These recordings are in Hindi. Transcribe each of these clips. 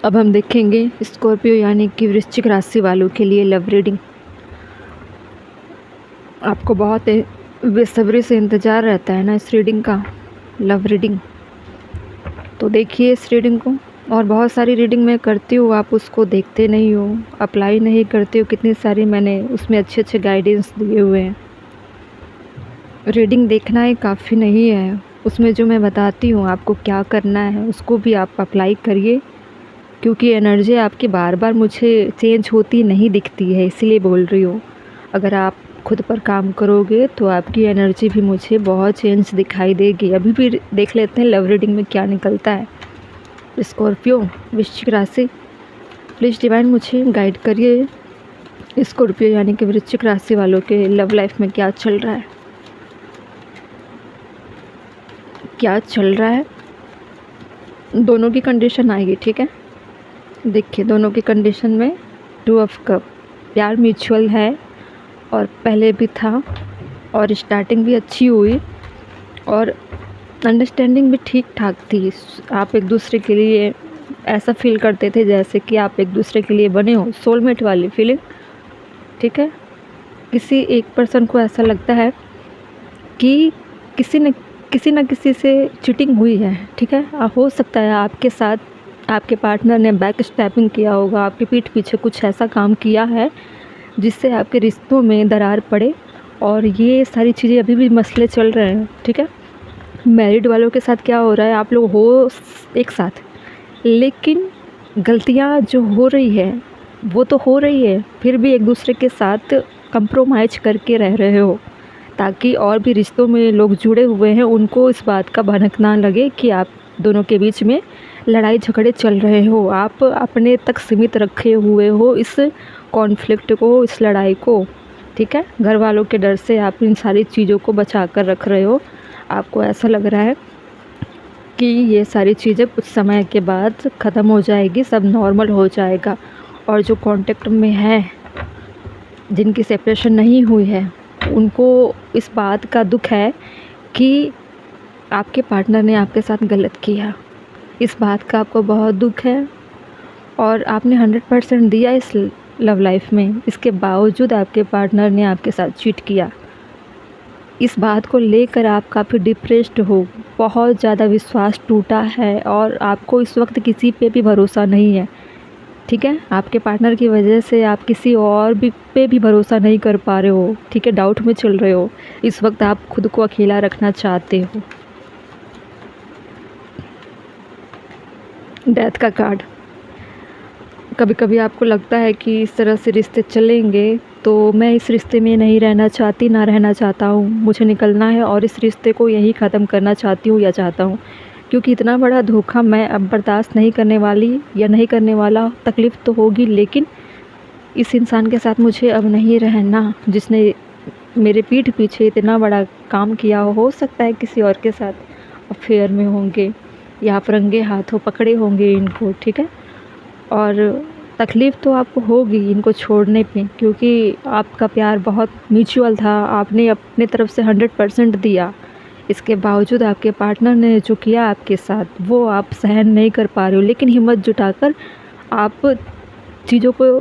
अब हम देखेंगे स्कॉर्पियो यानी कि वृश्चिक राशि वालों के लिए लव रीडिंग। आपको बहुत बेसब्री से इंतज़ार रहता है ना इस रीडिंग का, लव रीडिंग। तो देखिए इस रीडिंग को। और बहुत सारी रीडिंग मैं करती हूँ, आप उसको देखते नहीं हो, अप्लाई नहीं करते हो। कितनी सारी मैंने उसमें अच्छे अच्छे गाइडेंस दिए हुए हैं। रीडिंग देखना ही काफ़ी नहीं है, उसमें जो मैं बताती हूँ आपको क्या करना है उसको भी आप अप्लाई करिए, क्योंकि एनर्जी आपकी बार बार मुझे चेंज होती नहीं दिखती है, इसीलिए बोल रही हूँ। अगर आप खुद पर काम करोगे तो आपकी एनर्जी भी मुझे बहुत चेंज दिखाई देगी। अभी भी देख लेते हैं लव रीडिंग में क्या निकलता है। स्कॉर्पियो वृश्चिक राशि, प्लीज़ डिवाइन मुझे गाइड करिए स्कॉर्पियो यानी कि वृश्चिक राशि वालों के लव लाइफ में क्या चल रहा है, क्या चल रहा है। दोनों की कंडीशन आएगी, ठीक है। देखिए दोनों की कंडीशन में 2 ऑफ कप, प्यार म्यूचुअल है और पहले भी था और स्टार्टिंग भी अच्छी हुई और अंडरस्टैंडिंग भी ठीक ठाक थी। आप एक दूसरे के लिए ऐसा फील करते थे जैसे कि आप एक दूसरे के लिए बने हो, सोलमेट वाली फीलिंग, ठीक है। किसी एक पर्सन को ऐसा लगता है कि किसी न किसी से चीटिंग हुई है, ठीक है। हो सकता है आपके साथ आपके पार्टनर ने बैक स्टैपिंग किया होगा, आपके पीठ पीछे कुछ ऐसा काम किया है जिससे आपके रिश्तों में दरार पड़े, और ये सारी चीज़ें अभी भी मसले चल रहे हैं, ठीक है। मैरिड वालों के साथ क्या हो रहा है, आप लोग हो एक साथ, लेकिन गलतियाँ जो हो रही है वो तो हो रही है, फिर भी एक दूसरे के साथ कंप्रोमाइज़ करके रह रहे हो, ताकि और भी रिश्तों में लोग जुड़े हुए हैं उनको इस बात का भनक ना लगे कि आप दोनों के बीच में लड़ाई झगड़े चल रहे हो। आप अपने तक सीमित रखे हुए हो इस कॉन्फ्लिक्ट को, इस लड़ाई को, ठीक है। घर वालों के डर से आप इन सारी चीज़ों को बचा कर रख रहे हो। आपको ऐसा लग रहा है कि ये सारी चीज़ें कुछ समय के बाद ख़त्म हो जाएगी, सब नॉर्मल हो जाएगा। और जो कांटेक्ट में है, जिनकी सेपरेशन नहीं हुई है, उनको इस बात का दुख है कि आपके पार्टनर ने आपके साथ गलत किया। इस बात का आपको बहुत दुख है और आपने 100% दिया इस लव लाइफ में, इसके बावजूद आपके पार्टनर ने आपके साथ चीट किया। इस बात को लेकर आप काफ़ी डिप्रेस्ड हो, बहुत ज़्यादा विश्वास टूटा है और आपको इस वक्त किसी पे भी भरोसा नहीं है, ठीक है। आपके पार्टनर की वजह से आप किसी और भी पे भी भरोसा नहीं कर पा रहे हो, ठीक है। डाउट में चल रहे हो, इस वक्त आप खुद को अकेला रखना चाहते हो। डेथ का कार्ड, कभी कभी आपको लगता है कि इस तरह से रिश्ते चलेंगे तो मैं इस रिश्ते में नहीं रहना चाहती, ना रहना चाहता हूँ, मुझे निकलना है और इस रिश्ते को यहीं ख़त्म करना चाहती हूँ या चाहता हूँ, क्योंकि इतना बड़ा धोखा मैं अब बर्दाश्त नहीं करने वाली या नहीं करने वाला। तकलीफ़ तो होगी, लेकिन इस इंसान के साथ मुझे अब नहीं रहना जिसने मेरे पीठ पीछे इतना बड़ा काम किया हो सकता है किसी और के साथ अफेयर में होंगे या आप रंगे हाथों पकड़े होंगे इनको, ठीक है। और तकलीफ़ तो आपको होगी इनको छोड़ने पे, क्योंकि आपका प्यार बहुत म्यूचुअल था, आपने अपने तरफ से 100% दिया। इसके बावजूद आपके पार्टनर ने जो किया आपके साथ वो आप सहन नहीं कर पा रहे हो, लेकिन हिम्मत जुटाकर आप चीज़ों को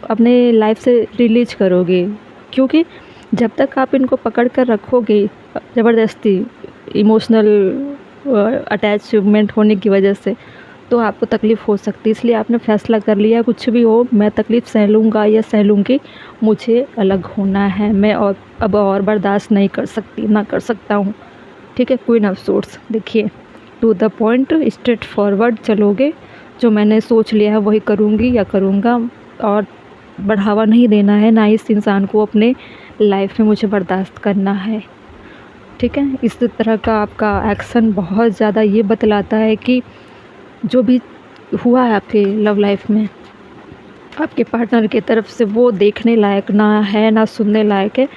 अपने लाइफ से रिलीज करोगे, क्योंकि जब तक आप इनको पकड़ कर रखोगे ज़बरदस्ती, इमोशनल अटैचमेंट होने की वजह से, तो आपको तकलीफ़ हो सकती है। इसलिए आपने फ़ैसला कर लिया कुछ भी हो मैं तकलीफ़ सह लूँगा या सह लूँगी, मुझे अलग होना है, मैं और अब और बर्दाश्त नहीं कर सकती, ना कर सकता हूँ, ठीक है। क्वीन ऑफ सोर्ड्स, देखिए to the point, straightforward चलोगे, जो मैंने सोच लिया है वही करूँगी या करूँगा, और बढ़ावा नहीं देना है, ना इस इंसान को अपने लाइफ में मुझे बर्दाश्त करना है, ठीक है। इस तरह का आपका एक्शन बहुत ज़्यादा ये बतलाता है कि जो भी हुआ है आपके लव लाइफ में आपके पार्टनर की तरफ से वो देखने लायक ना है, ना सुनने लायक है,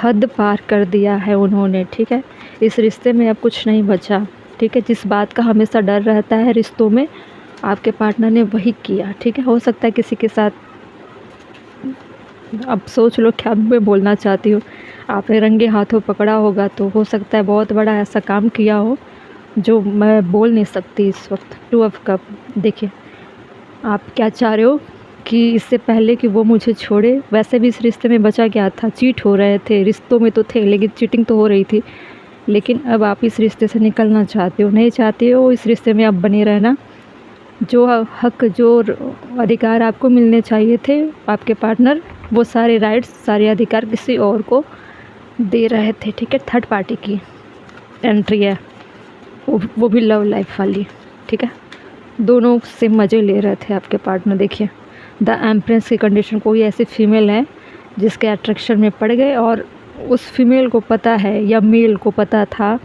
हद पार कर दिया है उन्होंने, ठीक है। इस रिश्ते में अब कुछ नहीं बचा, ठीक है। जिस बात का हमेशा डर रहता है रिश्तों में, आपके पार्टनर ने वही किया, ठीक है। हो सकता है किसी के साथ, अब सोच लो क्या मैं बोलना चाहती हूँ, आपने रंगे हाथों पकड़ा होगा तो हो सकता है बहुत बड़ा ऐसा काम किया हो जो मैं बोल नहीं सकती इस वक्त। 2 ऑफ कप, देखिए आप क्या चाह रहे हो कि इससे पहले कि वो मुझे छोड़े, वैसे भी इस रिश्ते में बचा क्या था, चीट हो रहे थे, रिश्तों में तो थे लेकिन चीटिंग तो हो रही थी। लेकिन अब आप इस रिश्ते से निकलना चाहते हो, नहीं चाहते हो इस रिश्ते में अब बने रहना। जो हक, जो अधिकार आपको मिलने चाहिए थे, आपके पार्टनर वो सारे राइट्स, सारे अधिकार किसी और को दे रहे थे, ठीक है। थर्ड पार्टी की एंट्री है, वो भी लव लाइफ वाली, ठीक है। दोनों से मज़े ले रहे थे आपके पार्टनर। देखिए द एम्प्रेस की कंडीशन, कोई ऐसी फीमेल है जिसके अट्रैक्शन में पड़ गए और उस फीमेल को पता है या मेल को पता था,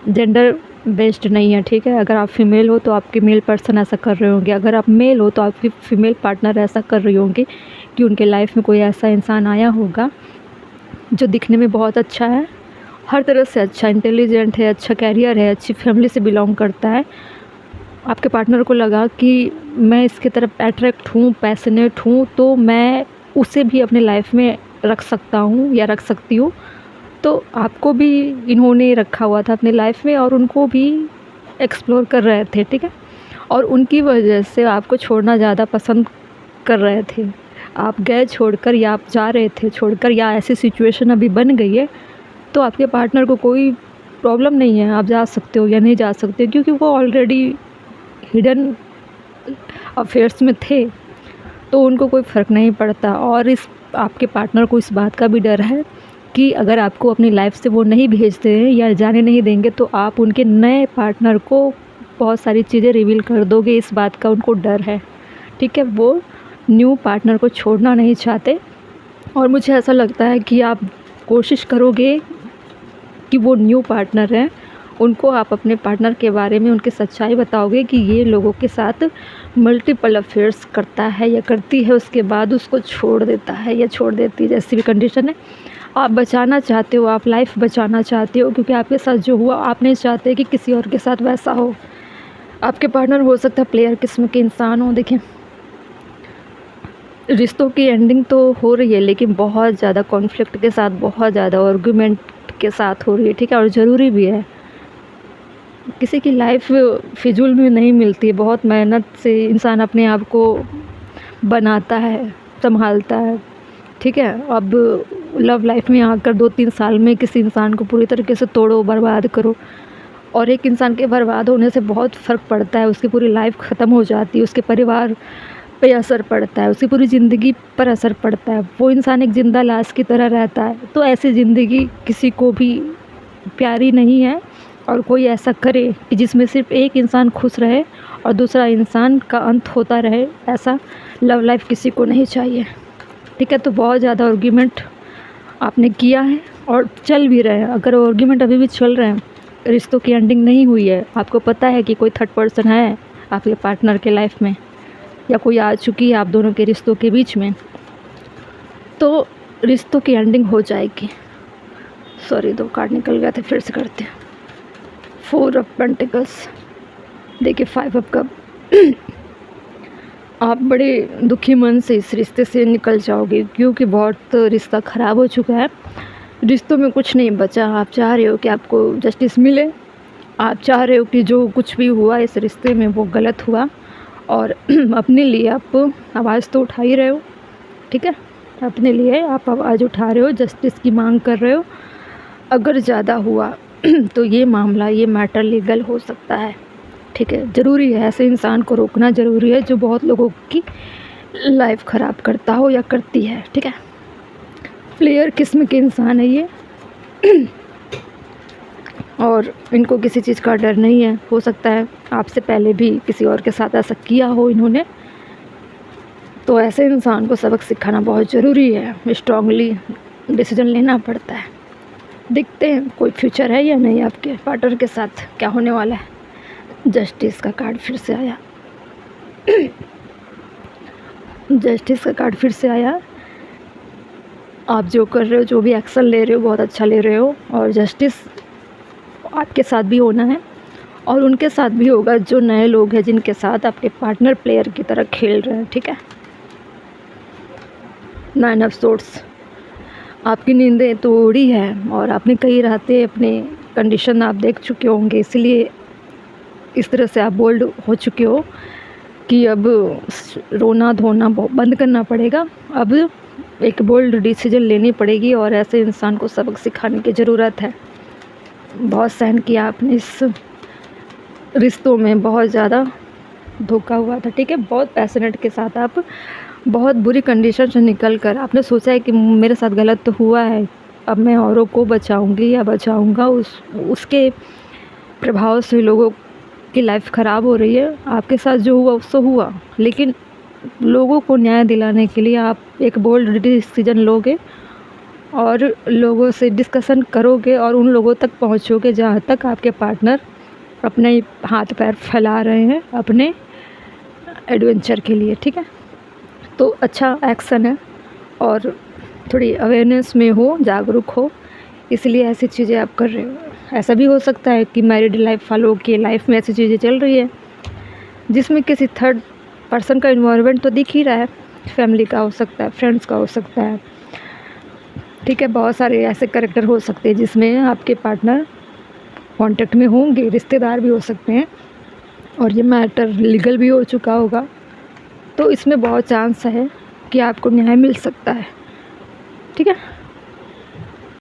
जेंडर बेस्ड नहीं है, ठीक है। अगर आप फीमेल हो तो आपके मेल पर्सन ऐसा कर रहे होंगे, अगर आप मेल हो तो आपकी फीमेल पार्टनर ऐसा कर रही होंगी कि उनके लाइफ में कोई ऐसा इंसान आया होगा जो दिखने में बहुत अच्छा है, हर तरह से अच्छा, इंटेलिजेंट है, अच्छा कैरियर है, अच्छी फैमिली से बिलोंग करता है। आपके पार्टनर को लगा कि मैं इसकी तरफ अट्रैक्ट हूँ, पैशनेट हूँ, तो मैं उसे भी अपने लाइफ में रख सकता हूँ या रख सकती हूँ। तो आपको भी इन्होंने रखा हुआ था अपनी लाइफ में और उनको भी एक्सप्लोर कर रहे थे, ठीक है। और उनकी वजह से आपको छोड़ना ज़्यादा पसंद कर रहे थे। आप गए छोड़कर या आप जा रहे थे छोड़कर, या ऐसी सिचुएशन अभी बन गई है तो आपके पार्टनर को कोई प्रॉब्लम नहीं है, आप जा सकते हो या नहीं जा सकते, क्योंकि वो ऑलरेडी हिडन अफेयर्स में थे, तो उनको कोई फ़र्क नहीं पड़ता। और इस आपके पार्टनर को इस बात का भी डर है कि अगर आपको अपनी लाइफ से वो नहीं भेजते हैं या जाने नहीं देंगे तो आप उनके नए पार्टनर को बहुत सारी चीज़ें रिवील कर दोगे, इस बात का उनको डर है, ठीक है। वो न्यू पार्टनर को छोड़ना नहीं चाहते और मुझे ऐसा लगता है कि आप कोशिश करोगे कि वो न्यू पार्टनर है, उनको आप अपने पार्टनर के बारे में उनकी सच्चाई बताओगे कि ये लोगों के साथ मल्टीपल अफेयर्स करता है या करती है, उसके बाद उसको छोड़ देता है या छोड़ देती है, जैसी भी कंडीशन है। आप बचाना चाहते हो, आप लाइफ बचाना चाहते हो, क्योंकि आपके साथ जो हुआ आप नहीं चाहते कि किसी और के साथ वैसा हो। आपके पार्टनर हो सकता है प्लेयर किस्म के इंसान हो। देखिए रिश्तों की एंडिंग तो हो रही है लेकिन बहुत ज़्यादा कॉन्फ्लिक्ट के साथ, बहुत ज़्यादा आर्गूमेंट के साथ हो रही है, ठीक है। और ज़रूरी भी है, किसी की लाइफ फिजूल में नहीं मिलती है, बहुत मेहनत से इंसान अपने आप को बनाता है, संभालता है, ठीक है। अब लव लाइफ में आकर 2-3 साल में किसी इंसान को पूरी तरीके से तोड़ो, बर्बाद करो, और एक इंसान के बर्बाद होने से बहुत फ़र्क पड़ता है, उसकी पूरी लाइफ ख़त्म हो जाती है, उसके परिवार पे असर पड़ता है, उसकी पूरी ज़िंदगी पर असर पड़ता है, वो इंसान एक ज़िंदा लाश की तरह रहता है। तो ऐसी ज़िंदगी किसी को भी प्यारी नहीं है, और कोई ऐसा करे कि जिसमें सिर्फ एक इंसान खुश रहे और दूसरा इंसान का अंत होता रहे, ऐसा लव लाइफ किसी को नहीं चाहिए, ठीक है। तो बहुत ज़्यादा आर्गूमेंट आपने किया है और चल भी रहे हैं। अगर आर्गूमेंट अभी भी चल रहे हैं, रिश्तों की एंडिंग नहीं हुई है, आपको पता है कि कोई थर्ड पर्सन है आपके पार्टनर के लाइफ में या कोई आ चुकी है आप दोनों के रिश्तों के बीच में, तो रिश्तों की एंडिंग हो जाएगी। सॉरी 2 कार्ड निकल गए थे, फिर से करते हैं। 4 ऑफ पेंटिकल्स, देखिए 5 ऑफ कप। आप बड़े दुखी मन से इस रिश्ते से निकल जाओगे, क्योंकि बहुत रिश्ता ख़राब हो चुका है, रिश्तों में कुछ नहीं बचा। आप चाह रहे हो कि आपको जस्टिस मिले, आप चाह रहे हो कि जो कुछ भी हुआ इस रिश्ते में वो गलत हुआ, और अपने लिए आप आवाज़ तो उठा ही रहे हो, ठीक है। अपने लिए आप आवाज़ उठा रहे हो, जस्टिस की मांग कर रहे हो। अगर ज़्यादा हुआ तो ये मामला, ये मैटर लीगल हो सकता है, ठीक है। ज़रूरी है, ऐसे इंसान को रोकना ज़रूरी है जो बहुत लोगों की लाइफ ख़राब करता हो या करती है, ठीक है। प्लेयर किस्म के इंसान है ये और इनको किसी चीज़ का डर नहीं है। हो सकता है आपसे पहले भी किसी और के साथ ऐसा किया हो इन्होंने, तो ऐसे इंसान को सबक सिखाना बहुत ज़रूरी है। स्ट्रांगली डिसीजन लेना पड़ता है। देखते हैं कोई फ्यूचर है या नहीं आपके पार्टनर के साथ, क्या होने वाला है। जस्टिस का कार्ड फिर से आया जस्टिस का कार्ड फिर से आया। आप जो कर रहे हो, जो भी एक्शन ले रहे हो, बहुत अच्छा ले रहे हो, और जस्टिस आपके साथ भी होना है और उनके साथ भी होगा जो नए लोग हैं जिनके साथ आपके पार्टनर प्लेयर की तरह खेल रहे हैं, ठीक है। 9 ऑफ सोर्ड्स, आपकी नींदें तो उड़ी है और आपने कई रातें अपने कंडीशन आप देख चुके होंगे, इसलिए इस तरह से आप बोल्ड हो चुके हो। कि अब रोना धोना बंद करना पड़ेगा, अब एक बोल्ड डिसीजन लेनी पड़ेगी और ऐसे इंसान को सबक सिखाने की ज़रूरत है। बहुत सहन किया आपने इस रिश्तों में, बहुत ज़्यादा धोखा हुआ था, ठीक है। बहुत पैशनेट के साथ आप बहुत बुरी कंडीशन से निकल कर आपने सोचा है कि मेरे साथ गलत तो हुआ है, अब मैं औरों को बचाऊंगी या बचाऊंगा, उसके प्रभाव से लोगों की लाइफ ख़राब हो रही है। आपके साथ जो हुआ उससे हुआ, लेकिन लोगों को न्याय दिलाने के लिए आप एक बोल्ड डिसीजन लोगे और लोगों से डिस्कशन करोगे और उन लोगों तक पहुंचोगे जहां तक आपके पार्टनर अपने हाथ पैर फैला रहे हैं अपने एडवेंचर के लिए, ठीक है। तो अच्छा एक्शन है और थोड़ी अवेयरनेस में हो, जागरूक हो, इसलिए ऐसी चीज़ें आप कर रहे हो। ऐसा भी हो सकता है कि मैरिड लाइफ वालों की लाइफ में ऐसी चीज़ें चल रही है जिसमें किसी थर्ड पर्सन का इन्वॉल्वमेंट तो दिख ही रहा है, फैमिली का हो सकता है, फ्रेंड्स का हो सकता है, ठीक है। बहुत सारे ऐसे कैरेक्टर हो सकते हैं जिसमें आपके पार्टनर कांटेक्ट में होंगे, रिश्तेदार भी हो सकते हैं और ये मैटर लीगल भी हो चुका होगा, तो इसमें बहुत चांस है कि आपको न्याय मिल सकता है, ठीक है।